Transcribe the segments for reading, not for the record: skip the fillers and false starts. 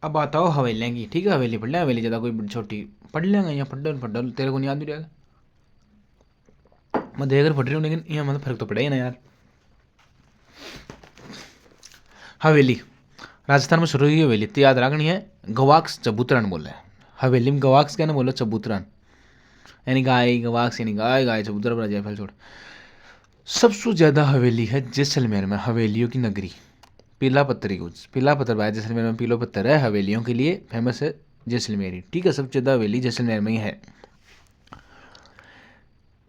अब बताओ हवेलियाँ की, ठीक है हवेली पढ़ लें, हवेली ज़्यादा कोई छोटी पढ़ लेंगे, यहाँ पढ़ तेरे को नहीं याद भी रहेगा, मैं देख कर पढ़ रही हूँ लेकिन यहाँ मतलब फर्क तो पड़ेगा ना यार। हवेली राजस्थान में शुरू हुई हवेली तो याद रखनी है, गवाक्स चबूतरान बोला है। हवेली में गवाक्स क्या ना बोला, चबूतरान यानी गाय, गवाक्स यानी गाय, गाय चबूतरा पर जाए फैल छोड़। सबसे ज़्यादा हवेली है जैसलमेर में, हवेलियों की नगरी। पीला पत्थर यूज, पीला पत्थर भाई जैसलमेर में पीला पत्थर है, हवेलियों के लिए फेमस है जैसलमेरी, ठीक है। सबसे ज़्यादा हवेली जैसलमेर में ही है।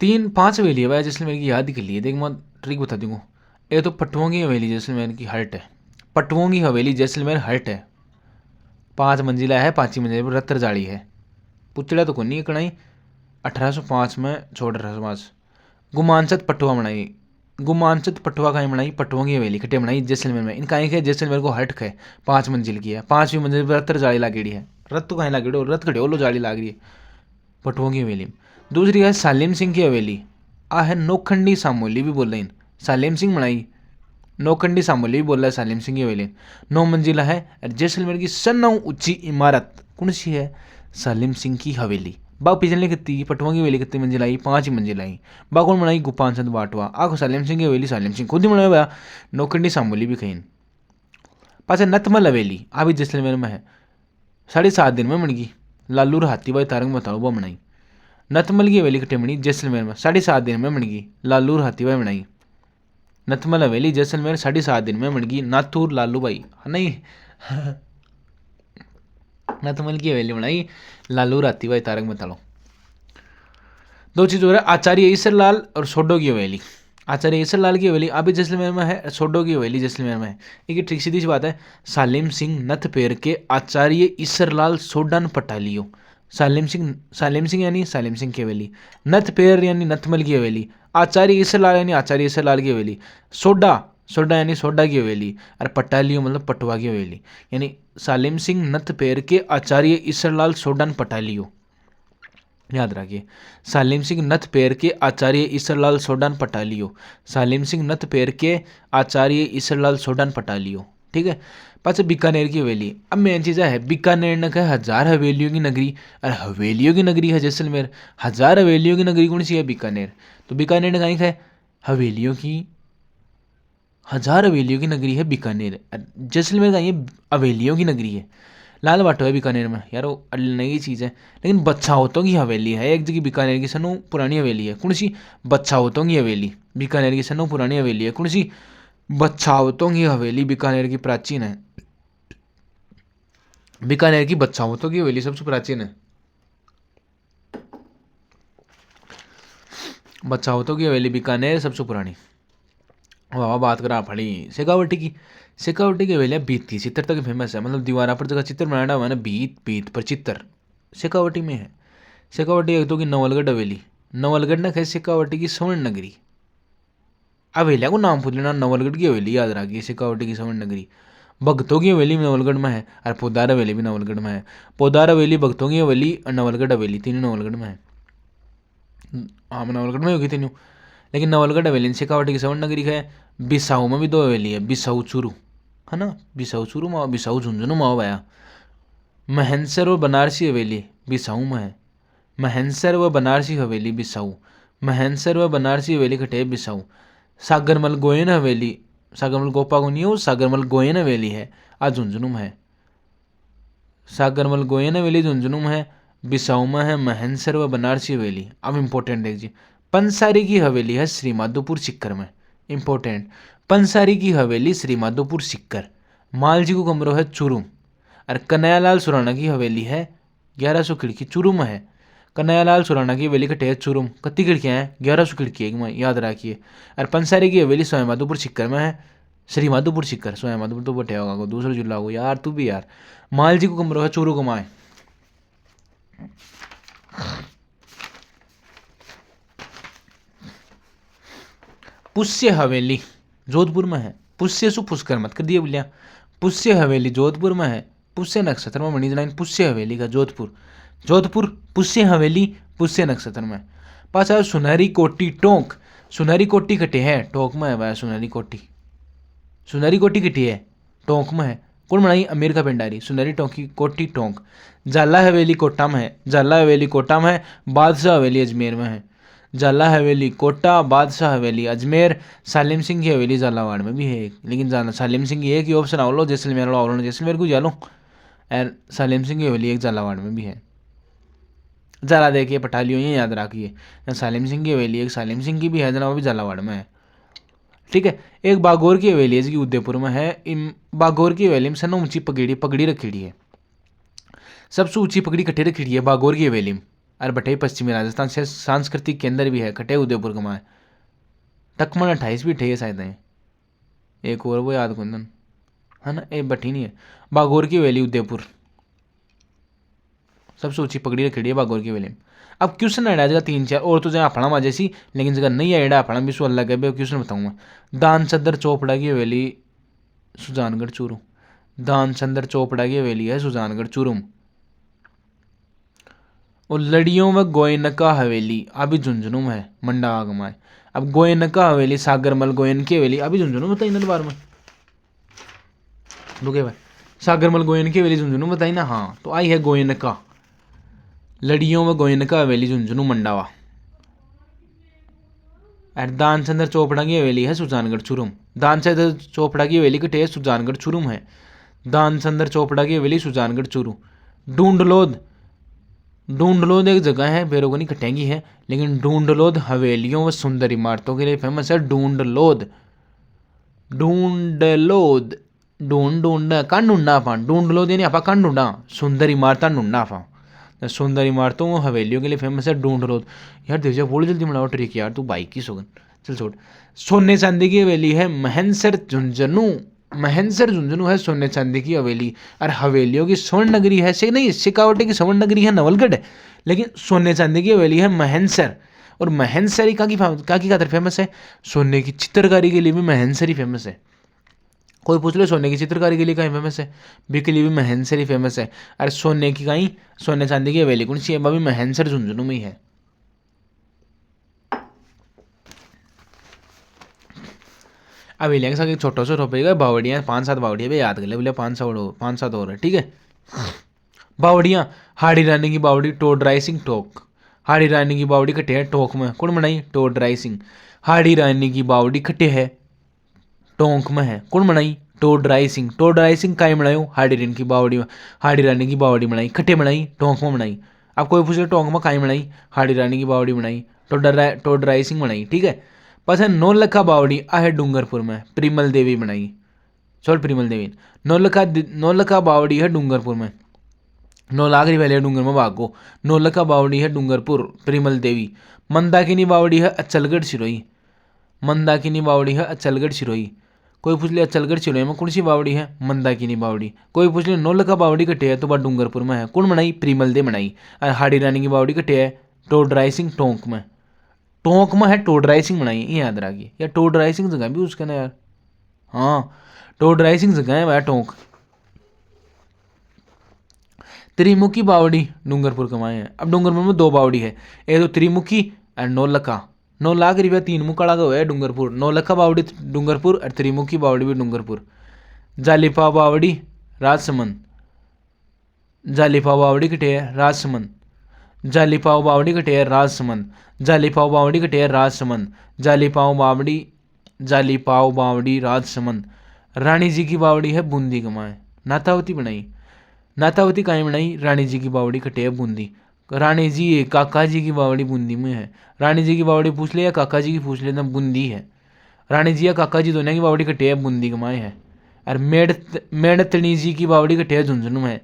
3-5 हवेली है भाई जैसलमेर की, याद के लिए देख मैं ट्रिक बता दूंगा। ये तो पटुओं की हवेली जैसलमेर की हर्ट है, पटुओं की हवेली जैसलमेर हर्ट है, 5 मंजिला है, 5 ही मंजिला पर रत्तर जाड़ी है, पुतला तो को नहीं कणाई। 1805 में छोड़ 1805 गुमानचत पटुआ बनाई, गुमानचत पटुआ कहीं बनाई, पटुओं की हवेली खटे बनाई जैसलमेर में। इनका एक है जैसलमेर को हट है, 5 मंजिल की है, 5वीं मंजिल पर रत्तर जाड़ी लागेड़ी है, रत तो कहीं लागेड़ी, रत खड़े ओलो जाड़ी लाग रही है पटुओं की हवेली में। दूसरी है सालिम सिंह की हवेली, आ है नौखंडी सामोली भी बोल रहे हैं, सालिम सिंह बनाई, नौखंडी सामोली भी बोल रहा है सालिम सिंह की हवेली, 9 मंजिला है। और जैसलमेर की 9 ऊंची इमारत कौन सी है, सालिम सिंह की हवेली। बा पिछले कितनी पटुआ की हवेली कितनी मंजिल आई, 5 ही मंजिल आई। बा कौन बनाई, गोपाल चंद बाटवा। आखो सालिम सिंह की हवेली सालिम सिंह खुद ही बनाया, नौखंडी सामोली भी कहीं। पास नतमल हवेली आ भी जैसलमेर में है, 7.5 दिन में बन गई, लालू हाथी भाई तारंग बताओ वो बनाई। नतमल की हवेली कटे बनी जैसलमेर में, 7.5 दिन में बन गई, लालू हाथी भाई बनाई। नतमल हवेली जैसलमेर 7.5 दिन में बन गई, नाथूर लालू भाई नहीं नतमल की हवेली बनाई लालू राती भाई तारक बतालो। 2 चीज हो रहा है, आचार्य ईसर लाल और सोडो की हवेली। आचार्य ईसर लाल की हवेली अभी जैसलमेर में है, सोडो की हवेली जैसलमेर में है। एक ठीक सीधी सी बात है, सालिम सिंह नथ पेर के आचार्य ईसर लाल सोडन पटालियो। सालिम सिंह यानी सालिम सिंह की हवेली, नथ पेर यानी नथमल की हवेली, आचार्य ईसर लाल यानी आचार्य ईसर लाल की हवेली, सोडा सोडा यानी सोडा की हवेली, और पटालियो मतलब पटवा की हवेली। यानी सालिम सिंह नथ पेर के आचार्य ईसर लाल सोडन पटालियो, याद रखिए। सालिम सिंह नथ पेर के आचार्य ईसरलाल सोडान पटालियो, सालिम सिंह नथ पेर के आचार्य ईसरलाल सोडान पटालियो, ठीक है। पास बीकानेर की हवेली, अब मेन चीज़ है बीकानेर ने कहा 1000 हवेलियों की नगरी, अरे हवेलियों की नगरी है जैसलमेर, 1000 हवेलियों की नगरी कौन सी है, बीकानेर। तो बीकानेर ने कहीं है हवेलियों की, 1000 हवेलियों की नगरी है बीकानेर, जैसलमेर का ये हवेलियों की नगरी है। लाल बाटो है बीकानेर में यार, वो नई चीज़ है। लेकिन बच्छावतों की हवेली है एक जगह बीकानेर की, सनों पुरानी हवेली है कौन सी, बच्छावतों की हवेली बीकानेर की, सनों पुरानी हवेली है कौन सी, बच्छावतों की हवेली बीकानेर की प्राचीन है। बीकानेर की बच्छावतों की हवेली सबसे प्राचीन है, बच्छावतों की हवेली बीकानेर सबसे पुरानी। वाह बात करा फड़ी शेखावटी की, शेखावटी की हवेलियाँ भीत थी चित्र तक फेमस है, मतलब दीवारा पर जगह चित्र बनाना हुआ है ना, भीत भीत पर चित्र शेखावटी में है। शेखावटी एक तो की नवलगढ़ हवेली, नवलगढ़ ने कहे शेखावटी की स्वर्ण नगरी, हवेलिया को नाम पूछ लेना, नवलगढ़ की हवेली याद रखिए, शेखावटी की स्वर्ण नगरी। भक्तों की हवेली नवलगढ़ में है, और पोदार हवेली भी नवलगढ़ में है। पोदार हवेली, भक्तों की हवेली और नवलगढ़ हवेली तीनों नवलगढ़ में है। हाँ नवलगढ़ में होगी तीनों, लेकिन नवलगढ़ हवेली शेखावटी की स्वर्ण नगरी है। बिसाऊ में भी 2 हवेली है, बिसाऊ चूरू है ना, बिसाऊ चूरू माओ, बिसाऊ झुंझुनू माओ भया। महनसर और बनारसी हवेली बिसाऊ में है, महनसर व बनारसी हवेली बिसाऊ, महनसर व बनारसी हवेली खटे बिसाऊ। सागरमल गोयन हवेली, सागरमल गोपा को नहीं है वो, सागरमल गोयन हवेली है, आज झुंझुनू में है। सागरमल गोयन हवेली झुंझुनू में है, बिसाऊ में है महनसर व बनारसी हवेली। अब इंपॉर्टेंट देखिए, पंसारी की हवेली है श्रीमाधोपुर सिक्कर में, इंपॉर्टेंट, पंसारी की हवेली श्रीमाधोपुर सिक्कर। मालजी को कमरो है चूरू, और कन्हैयालाल सुराणा की हवेली है 1100 खिड़की चूरू में है। कन्हैयालाल सुराणा की हवेली कटे है चूरू, कितनी खिड़कियाँ हैं, 1100 खिड़की एक में, याद रखिए। और पंसारी की हवेली स्वयं माधोपुर सिक्कर में है, श्री माधोपुर सिक्कर, स्वयं माधोपुर तो बटे होगा दूसरा जिला हो यार, तू भी यार। मालजी को कमरो है चूरू कमाए। पुष्य हवेली जोधपुर में है, पुष्य सु पुष्कर मत कर दिए बोलिया, पुष्य हवेली जोधपुर में है, पुष्य नक्षत्र में बनी लाइन पुष्य हवेली का जोधपुर, जोधपुर पुष्य हवेली पुष्य नक्षत्र में। पास सुनहरी कोटी टोंक, सुनहरी कोटी कटे है टोंक में है भाई, सुनहरी कोटी, सुनहरी कोटी कटी है टोंक में है। कौन बनाई? अमीर का पिंडारी। सुनहरी टोंकी कोठी टोंक। जाला हवेली कोटा में है, जाला हवेली कोटा में है, बादशाह हवेली अजमेर में है। जाला हवेली कोटा, बादशाह हवेली अजमेर। सालिम सिंह की हवेली झालावाड़ में भी है एक, लेकिन सालिम सिंह की एक ही ऑप्शन आओ लो, जैसलमेर वाला आओ, जैसलमेर को जालो। और सालिम सिंह की हवेली एक झालावाड़ में भी है। ज़रा देखिए पटालियों ये याद रखिए, सालिम सिंह की हवेली एक सालिम सिंह की भी है जनाब, वो भी झालावाड़ में है। ठीक है। एक बागोर की हवेली है, इसकी उदयपुर में है। बागोर की हवेली में से ना ऊंची पगड़ी रखी है, सबसे ऊंची पगड़ी कट्टे रखी है बागोर की हवेली में। और बटे पश्चिमी राजस्थान से सांस्कृतिक केंद्र भी है, कटे उदयपुर का है। टकमन 28 भी ठे शायद है, एक और वो याद कुंदन है ना, एक बठी नहीं है। बागोर की हवेली उदयपुर, सबसे ऊंची पगड़ी रखी है बागोर की हवेली में। अब क्वेश्चन आया जगह 3-4 और तो जगह अपना माँ जैसी, लेकिन जगह नहीं आया अपना भी सो अलग है। क्वेश्चन बताऊंगा। दान चंदर चोपड़ा की हवेली सुजानगढ़ चूरू। दान चंदर चोपड़ा की हवेली है सुजानगढ़ चूरू। और लड़ियों में गोयनका हवेली अभी झुंझुनू में है, मंडा आगमा है। अब गोयनका हवेली सागरमल गोयन की हवेली अभी झुंझुनू में बताई ना बार में, रुके भाई। सागरमल गोयन की हवेली झुंझुनू बताई ना, हाँ तो आई है गोयनका। लड़ियों में गोयनका हवेली झुंझुनू मंडावा। और दानचंद्र चोपड़ा की हवेली है सुजानगढ़ चुरुम। दानचंद्र चोपड़ा की हवेली कटे है सुजानगढ़ चुरुम है। दानचंद्र चोपड़ा की हवेली सुजानगढ़ चुरू। ढूंढलोद, ढूंढलोद एक जगह है, बेरोगनी कटेंगी है, लेकिन ढूंढलोद हवेलियों व सुंदर इमारतों के लिए फेमस है। ढूंढलोद, ढूंढलोद, ढूंढ कान ढूंढा आपा, ढूंढलोद यानी आपा कान ढूंढा, सुंदर इमारत ढूंढा आपा। सुंदर इमारतों व हवेलियों के लिए फेमस है ढूंढलोद। यार देवजा बोल जल्दी बनाओ ट्रिक यार, तू बाइक की सोगन, चल छोड़। सोने चांदी की हवेली है महनसर झुंझुनू। महनसर झुंझुनू है सोने चांदी की हवेली। और हवेलियों की स्वर्ण नगरी है से नहीं, शेखावटी की स्वर्ण नगरी है नवलगढ़, लेकिन सोने चांदी की हवेली है महनसर। और महनसर ही का खातर फेमस है, सोने की चित्रकारी के लिए भी महनसर ही फेमस है। कोई पूछ लो सोने की चित्रकारी के लिए कहीं फेमस है, भी के लिए भी महनसर ही फेमस है। अरे सोने की कहीं, सोने चांदी की हवेली कौन सी है, भी महनसर झुंझुनू में ही है। हवेलियाँ के साथ एक छोटा सा टॉपिक है, बावड़ियाँ 5-7 बावड़ियाँ भी याद कर ले, बोले 5-7 और है, ठीक है। बावड़ियाँ, हाड़ी रानी की बावड़ी टोड राइसिंग टोक। हाड़ी रानी की बावड़ी कटे है टोक में, कौन बनाई? Toad rising. हाड़ी रानी की बावड़ी कटे है टोंक में है, कौन बनाई? Toad rising. टोड राइसिंग काई बनाई? हाड़ी रानी की बावड़ी में, हाड़ी रानी की बावड़ी बनाई, कटे बनाई, टोंक में बनाई। अब कोई पूछ ले टोंक में काई बनाई? हाड़ी रानी की बावड़ी बनाई, टोड राइसिंग बनाई, ठीक है। बस है नौलखा बावड़ी आ है डूंगरपुर में, प्रिमल देवी बनाई, छोड़ प्रिमल देवी। नौलखा बावड़ी है डूंगरपुर में, 9 लाख रिवाली है डूंगर में भागो। नौलखा बावड़ी है डूंगरपुर, प्रिमल देवी। मंदाकिनी बावड़ी है अचलगढ़ सिरोही। मंदाकिनी बावड़ी है अचलगढ़ सिरोही। कोई पूछ ले अचलगढ़ सिरोही में कौन सी बावड़ी है? मंदाकिनी बावड़ी। कोई पूछ ले नौलखा बावड़ी कटे है तो बात डूंगरपुर में है, कौन बनाई? प्रिमल दे बनाई। और हाड़ी रानी की बावड़ी कटे है टोड राइसिंग टोंक में, टोंक में है टोड राइसिंग बनाई, ये याद रखिए। यार टोड राइसिंग जगह भी उसका ना यार, हाँ टोड राइसिंग जगह है भाई टोंक। त्रिमुखी बावड़ी डूंगरपुर कमाए हैं। अब डूंगरपुर में 2 बावड़ी है, एक तो त्रिमुखी और नौलखा। 9 लाख रुपया 3 मुकाड़ा का हुआ है डूंगरपुर। नौलखा बावड़ी डूंगरपुर और त्रिमुखी बावड़ी भी डूंगरपुर। जालिपा बावड़ी राजसमंद। जालिपा बावड़ी कटे है राजसमंद। जालीपाव बावड़ी कटे है राजसमंद। जालीपाव बावड़ी कटे है राजसमंद। जालीपाव बावड़ी राजसमंद। रानी जी की बावड़ी है बूंदी कमाए। नाथावती बनाई, नाथावती कहीं बनाई? रानी जी की बावड़ी कटे है बूंदी। रानी जी काका जी की बावड़ी बूंदी में है। रानी जी की बावड़ी पूछ ले या काका जी की पूछ ले, बूंदी है। रानी जी या काका जी दोनों की बावड़ी कटे है बूंदी कमाए है। और मेड़तनी जी की बावड़ी कटे है झुंझुनू में।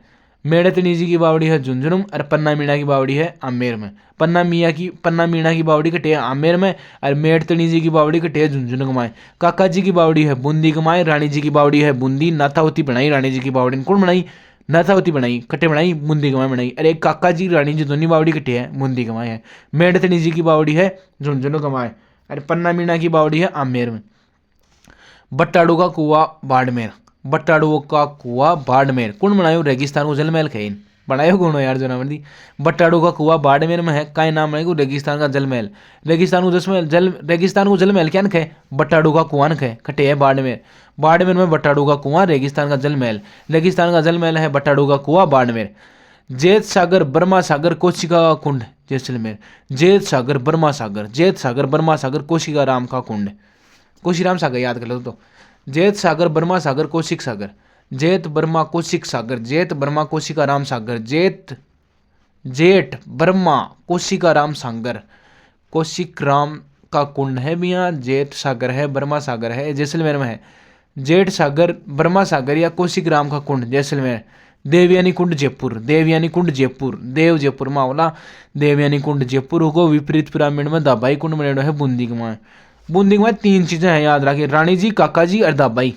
मेड़तनी जी की बावड़ी है झुंझुनू और पन्ना मीणा की बावड़ी है आमेर में। पन्ना मीणा की बावड़ी कटे है आमेर में और मेड़तनी जी की बावड़ी कटे है झुंझुनू कमाए। काका जी की बावड़ी है बूंदी कमाए, रानी जी की बावड़ी है बूंदी। नाथावती बनाई रानी जी की बावड़ी, कौन बनाई? नाथावती बनाई, कटे बनाई बूंदी कमाए बनाई। अरे काका जी रानी जी दोनों बावड़ी कटे है बूंदी कमाए है। मेड़तनी जी की बावड़ी है झुंझुनू कमाए, अरे पन्ना मीणा की बावड़ी है आमेर में। बट्टाड़ू का कुआ बाड़मेर। बट्टाड़ू का कुआ बाड़मेर, कौन बनायो? रेगिस्तान को जलमहल खैन। बनायो कौन हो यार जो नाम दी। बट्टाड़ू का कुआं बाड़मेर में है, काय नाम है रेगिस्तान का जल महल। रेगिस्तान को जल महल क्या नखे, बट्टाड़ू का कुआं नखे, कटे है बाड़मेर। बाड़मेर में बट्टाड़ू का कुआं, रेगिस्तान का जल महल। रेगिस्तान का जल महल है बट्टाड़ू का कुआं बाड़मेर। जेत सागर बर्मा सागर कोशिका का कुंड जैसलमेर। जेत सागर बर्मा सागर, जेत सागर बर्मा सागर कोशिका राम का कुंड, कोशीराम सागर याद कर लो तो। जेत सागर बर्मा सागर कौशिक सागर, जेत बर्मा कौशिक सागर, जेत बर्मा कौशिका राम सागर, जेठ बर्मा कौशिका राम सागर, कौशिक राम का कुंड है भैया। जेठ सागर है, बर्मा सागर है, जैसलमेर में है। जेठ सागर बर्मा सागर या कौशिक राम का कुंड जैसलमेर। देवयानी कुंड जयपुर, देवयानी कुंड जयपुर, देव जयपुर मावला। देवयानी कुंड जयपुर को विपरीत पिरामिड में दाबाई कुंड बनेडो है बूंदी में। बूंदी में 3 चीजें हैं याद रखिए, रानी जी, काका जी और दाबाई।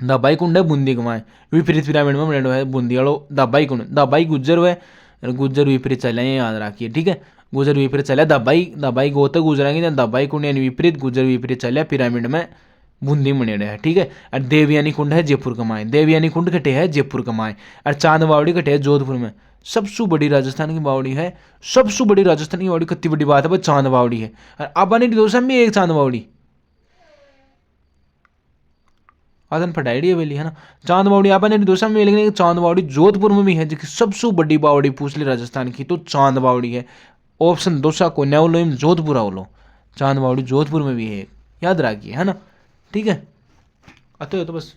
दाबाई कुंड है बूंदी में, विपरीत पिरामिड में बनेडो है बूंदी वालों दाबाई कुंड। दाबाई गुज्जर हुए, गुज्जर विपरीत चले, याद रखिए ठीक है। गुजर विपरीत चले दाबाई, दाबाई गोते गुजरेंगे, दाबाई कुंड यानी विपरीत, गुजर विपरीत चले पिरामिड में बूंदी बनेडो है ठीक है। और देवयानी कुंड है जयपुर कमाए, देवयानी कुंड कटे है जयपुर कमाए। और चांद बावड़ी कटे है जोधपुर में। सबसे बड़ी राजस्थान की बावड़ी है, सबसे बड़ी राजस्थान की बावड़ी, कितनी बड़ी बात है, चांद बावड़ी है। और आबानी दोस्त में एक चांद बावड़ी आदन फटाइडी है वेली है ना। चांद बावड़ी आबानी दोस्त में, लेकिन चांद बावड़ी जोधपुर में भी है, जो सबसे बड़ी बावड़ी पूछ ली राजस्थान की तो चांद बावड़ी है। ऑप्शन दोसा को न्यावलो जोधपुर आवलो, चांद बावड़ी जोधपुर में भी है, याद रखिए है ना ठीक है। आते हो तो बस